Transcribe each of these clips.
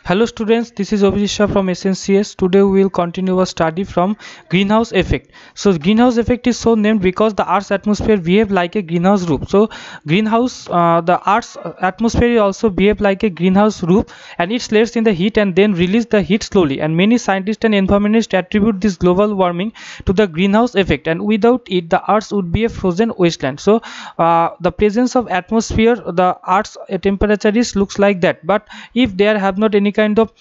Hello students, this is Obhisha from SNCS. Today we will continue our study from greenhouse effect. So greenhouse effect is so named because the Earth's atmosphere behave like a greenhouse roof. So the Earth's atmosphere also behave like a greenhouse roof, and it slays in the heat and then release the heat slowly. And many scientists and environmentalists attribute this global warming to the greenhouse effect, and without it the Earth would be a frozen wasteland. So the presence of atmosphere, the Earth's temperature is looks like that, but if there have not any kind of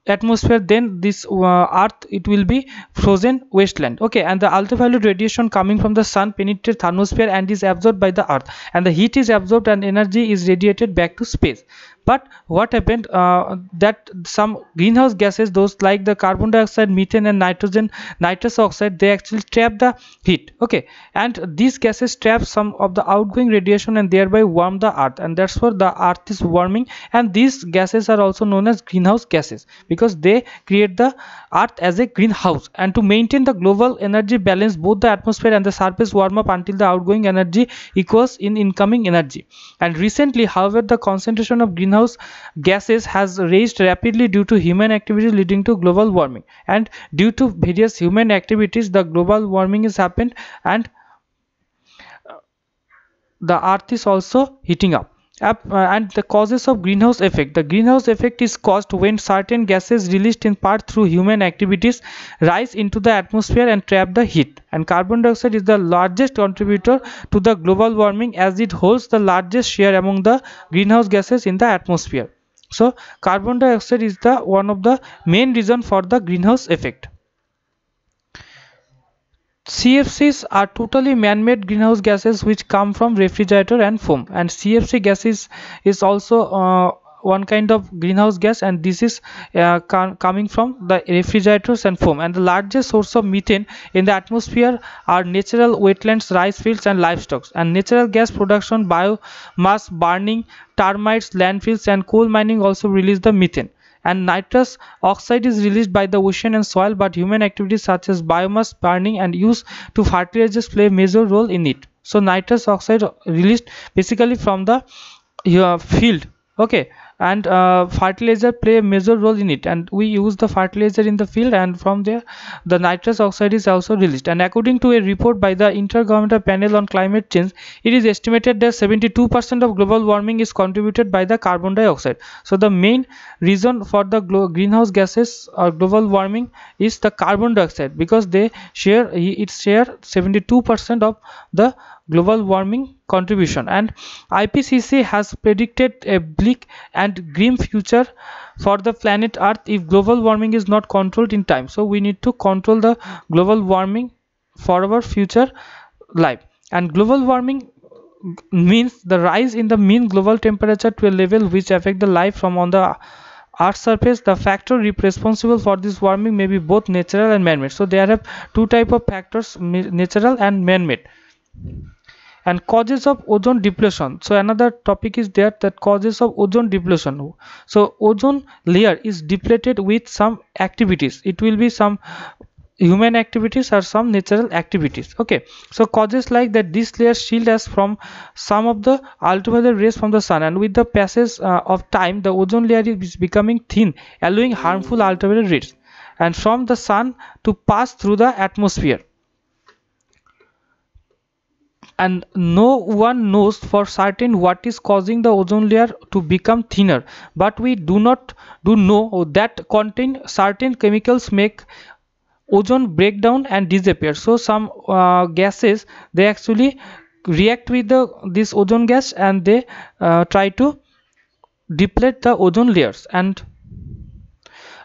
atmosphere, then this earth, it will be frozen wasteland. Okay, and the ultraviolet radiation coming from the sun penetrates thermosphere and is absorbed by the earth, and the heat is absorbed and energy is radiated back to space. But what happened, that some greenhouse gases, those like the carbon dioxide, methane and nitrous oxide, they actually trap the heat. Okay, and these gases trap some of the outgoing radiation and thereby warm the earth, and that's why the earth is warming. And these gases are also known as greenhouse gases because they create the earth as a greenhouse. And to maintain the global energy balance, both the atmosphere and the surface warm up until the outgoing energy equals in incoming energy. And recently, however, the concentration of greenhouse gases has raised rapidly due to human activities leading to global warming. And due to various human activities, the global warming has happened, and the earth is also heating up. And the causes of greenhouse effect: the greenhouse effect is caused when certain gases released in part through human activities rise into the atmosphere and trap the heat. And carbon dioxide is the largest contributor to the global warming, as it holds the largest share among the greenhouse gases in the atmosphere. So carbon dioxide is the one of the main reason for the greenhouse effect. CFCs are totally man-made greenhouse gases which come from refrigerator and foam. And CFC gas is also one kind of greenhouse gas, and this is coming from the refrigerators and foam. And the largest source of methane in the atmosphere are natural wetlands, rice fields and livestock. And natural gas production, biomass burning, termites, landfills and coal mining also release the methane. And nitrous oxide is released by the ocean and soil, but human activities such as biomass burning and use to fertilizers play a major role in it. So nitrous oxide released basically from the field. Okay, and fertilizer play a major role in it, and we use the fertilizer in the field, and from there the nitrous oxide is also released. And according to a report by the Intergovernmental Panel on Climate Change, it is estimated that 72% of global warming is contributed by the carbon dioxide. So the main reason for the greenhouse gases or global warming is the carbon dioxide, because they share 72% of the global warming contribution. And IPCC has predicted a bleak and grim future for the planet Earth if global warming is not controlled in time. So we need to control the global warming for our future life. And global warming means the rise in the mean global temperature to a level which affect the life from on the Earth's surface. The factor responsible for this warming may be both natural and man-made. So there are two type of factors, natural and man-made. And causes of ozone depletion. So another topic is there, that causes of ozone depletion. So ozone layer is depleted with some activities. It will be some human activities or some natural activities. Okay, so causes like that, this layer shield us from some of the ultraviolet rays from the sun, and with the passage of time the ozone layer is becoming thin, allowing harmful ultraviolet rays and from the sun to pass through the atmosphere. And no one knows for certain what is causing the ozone layer to become thinner, but we do know that contain certain chemicals make ozone break down and disappear. So some gases, they actually react with this ozone gas, and they try to deplete the ozone layers. And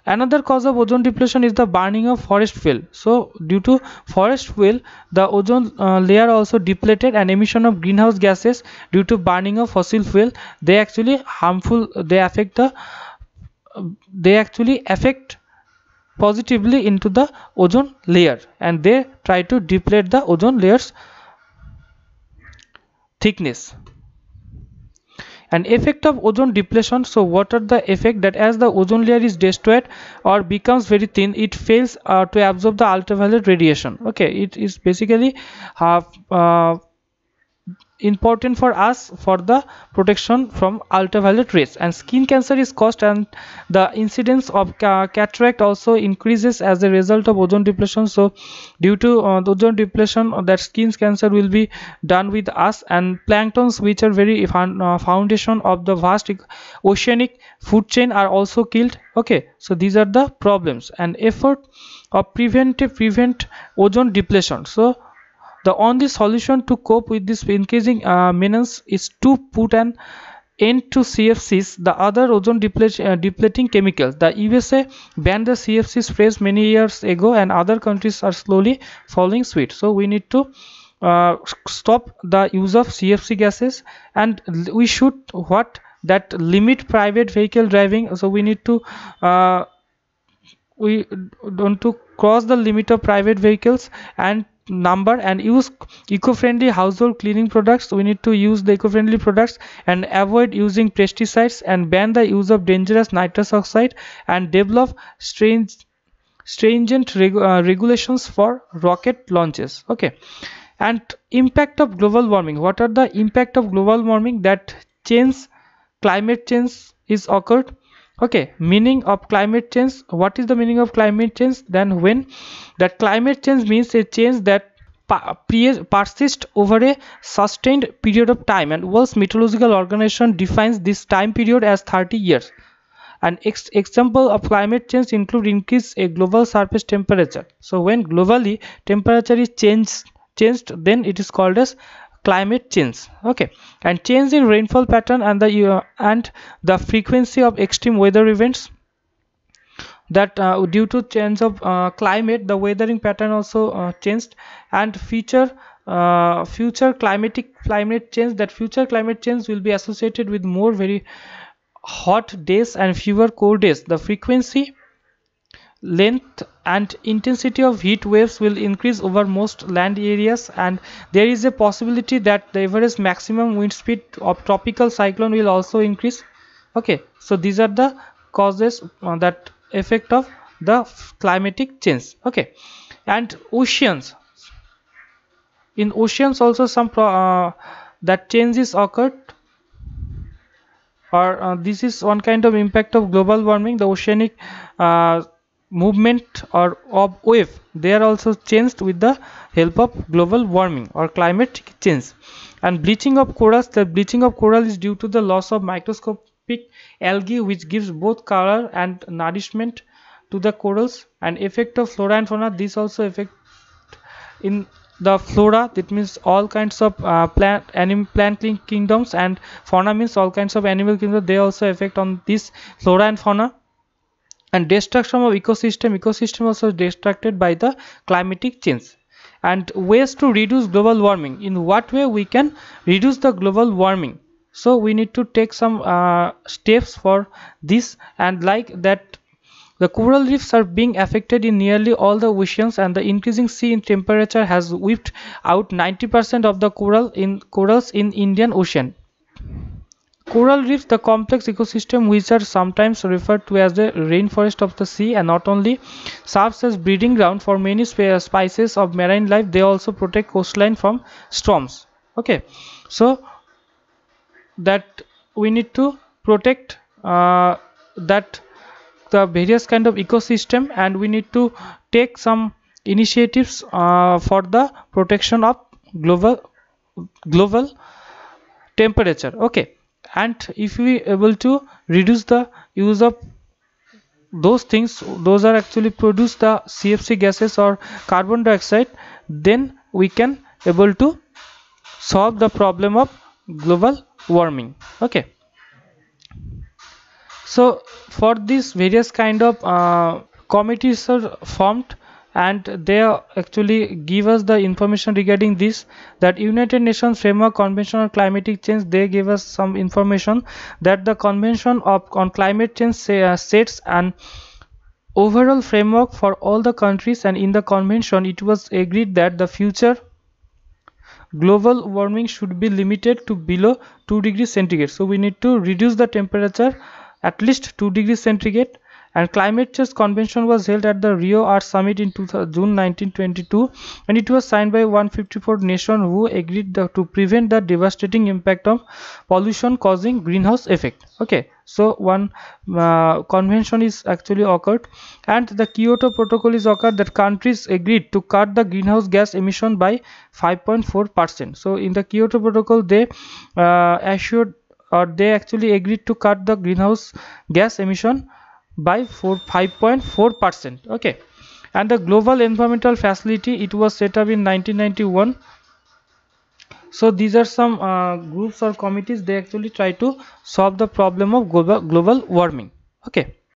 another cause of ozone depletion is the burning of forest fuel. So due to forest fuel, the ozone layer also depleted, and emission of greenhouse gases due to burning of fossil fuel, they actually harmful, they actually affect positively into the ozone layer, and they try to deplete the ozone layers thickness. An effect of ozone depletion. So what are the effect? That as the ozone layer is destroyed or becomes very thin, it fails to absorb the ultraviolet radiation. Okay, it is basically important for us for the protection from ultraviolet rays. And skin cancer is caused, and the incidence of cataract also increases as a result of ozone depletion. So due to the ozone depletion, that skin cancer will be done with us. And planktons, which are very foundation of the vast oceanic food chain, are also killed. Okay, so these are the problems and effort of prevent ozone depletion. So the only solution to cope with this increasing menace is to put an end to CFCs, the other ozone depleting chemicals. The USA banned the CFC sprays many years ago, and other countries are slowly following suit. So we need to stop the use of CFC gases, and we should that limit private vehicle driving. So we need to we don't to cross the limit of private vehicles and number, and use eco-friendly household cleaning products. We need to use the eco-friendly products and avoid using pesticides, and ban the use of dangerous nitrous oxide, and develop stringent regulations for rocket launches. Okay, and impact of global warming. What are the impact of global warming? That climate change is occurred. Okay, meaning of climate change. What is the meaning of climate change? Then when that climate change means a change that persists over a sustained period of time, and World Meteorological Organization defines this time period as 30 years. An example of climate change include increase a global surface temperature. So when globally temperature is changed, then it is called as climate change. Okay, and change in rainfall pattern and the frequency of extreme weather events. That due to change of climate, the weathering pattern also changed. And future climate change. That future climate change will be associated with more very hot days and fewer cold days. The frequency, length and intensity of heat waves will increase over most land areas, and there is a possibility that the average maximum wind speed of tropical cyclone will also increase. Okay, so these are the causes that effect of the climatic change. Okay, and oceans. In oceans also some that changes occurred, or this is one kind of impact of global warming. The oceanic movement or of wave, they are also changed with the help of global warming or climate change. And bleaching of corals. The bleaching of coral is due to the loss of microscopic algae, which gives both color and nourishment to the corals. And effect of flora and fauna. This also affect in the flora, that means all kinds of plant kingdoms, and fauna means all kinds of animal kingdoms. They also affect on this flora and fauna. And destruction of ecosystem also destructed by the climatic change. And ways to reduce global warming. In what way we can reduce the global warming? So we need to take some steps for this, and like that the coral reefs are being affected in nearly all the oceans, and the increasing sea temperature has wiped out 90% of the corals in Indian Ocean. Coral reefs, the complex ecosystem which are sometimes referred to as the rainforest of the sea, and not only serves as breeding ground for many species of marine life, they also protect coastline from storms. Okay, so that we need to protect that the various kind of ecosystem, and we need to take some initiatives for the protection of global temperature. Okay, and if we able to reduce the use of those things, those are actually produce the CFC gases or carbon dioxide, then we can able to solve the problem of global warming. Okay, so for this various kind of committees are formed, and they actually give us the information regarding this. That United Nations Framework Convention on Climatic Change, they gave us some information that the convention on climate change sets an overall framework for all the countries, and in the convention it was agreed that the future global warming should be limited to below 2 degrees centigrade. So we need to reduce the temperature at least 2 degrees centigrade, And climate change convention was held at the Rio Earth Summit in June 1922, and it was signed by 154 nations who agreed to prevent the devastating impact of pollution causing greenhouse effect. Okay, so one convention is actually occurred, and the Kyoto Protocol is occurred that countries agreed to cut the greenhouse gas emission by 5.4%. So in the Kyoto Protocol, they assured, or they actually agreed to cut the greenhouse gas emission by 5.4%. Okay, and the Global Environmental Facility, it was set up in 1991. So these are some groups or committees, they actually try to solve the problem of global warming. Okay.